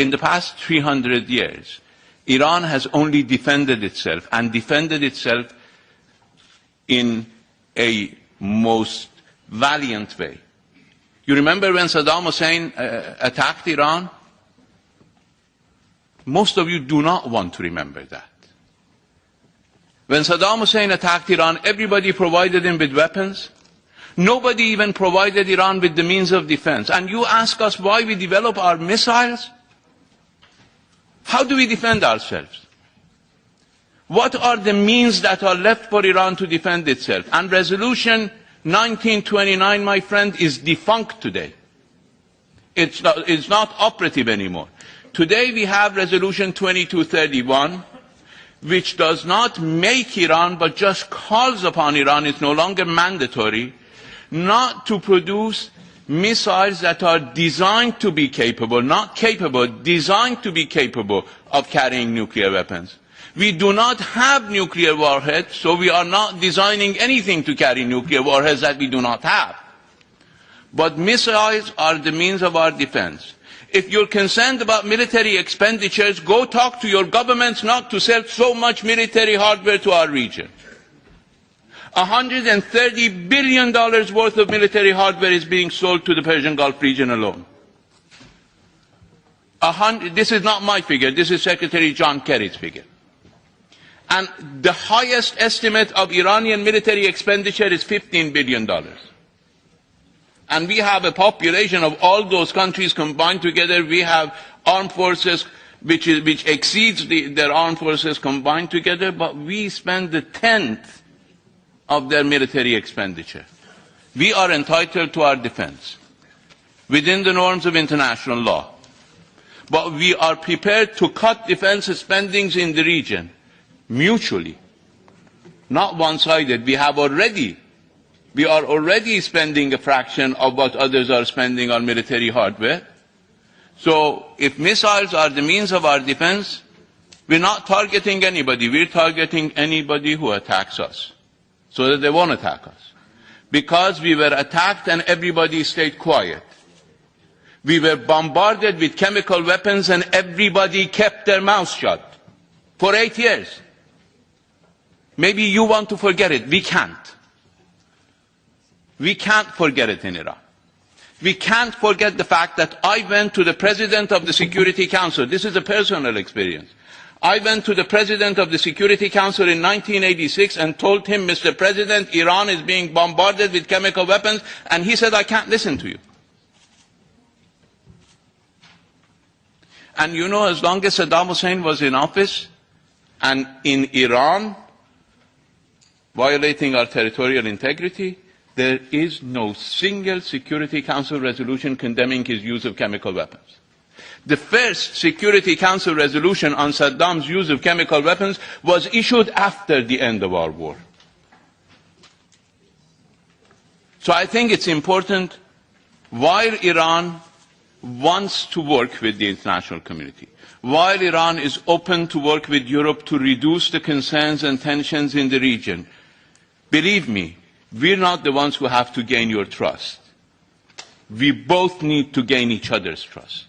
In the past 300 years, Iran has only defended itself, and defended itself in a most valiant way. You remember when Saddam Hussein attacked Iran? Most of you do not want to remember that. When Saddam Hussein attacked Iran, everybody provided him with weapons. Nobody even provided Iran with the means of defense. And you ask us why we develop our missiles? How do we defend ourselves? What are the means that are left for Iran to defend itself? And Resolution 1929, my friend, is defunct today. It's not operative anymore. Today we have Resolution 2231, which does not make Iran, but just calls upon Iran, it's no longer mandatory, not to produce missiles that are designed to be capable, not capable, designed to be capable of carrying nuclear weapons. We do not have nuclear warheads, so we are not designing anything to carry nuclear warheads that we do not have. But missiles are the means of our defense. If you're concerned about military expenditures, go talk to your governments not to sell so much military hardware to our region. $130 billion worth of military hardware is being sold to the Persian Gulf region alone. This is not my figure, this is Secretary John Kerry's figure. And the highest estimate of Iranian military expenditure is $15 billion. And we have a population of all those countries combined together. We have armed forces which exceeds their armed forces combined together, but we spend the 10th of their military expenditure. We are entitled to our defense within the norms of international law. But we are prepared to cut defense spending in the region mutually, not one-sided. We are already spending a fraction of what others are spending on military hardware. So if missiles are the means of our defense, we're not targeting anybody. We're targeting anybody who attacks us, so that they won't attack us. Because we were attacked and everybody stayed quiet. We were bombarded with chemical weapons and everybody kept their mouths shut for 8 years. Maybe you want to forget it. We can't. We can't forget it in Iran. We can't forget the fact that I went to the President of the Security Council. This is a personal experience. I went to the President of the Security Council in 1986 and told him, Mr. President, Iran is being bombarded with chemical weapons, and he said, I can't listen to you. And you know, as long as Saddam Hussein was in office and in Iran, violating our territorial integrity, there is no single Security Council resolution condemning his use of chemical weapons. The first Security Council resolution on Saddam's use of chemical weapons was issued after the end of our war. So I think it's important, while Iran wants to work with the international community, while Iran is open to work with Europe to reduce the concerns and tensions in the region, believe me, we're not the ones who have to gain your trust. We both need to gain each other's trust.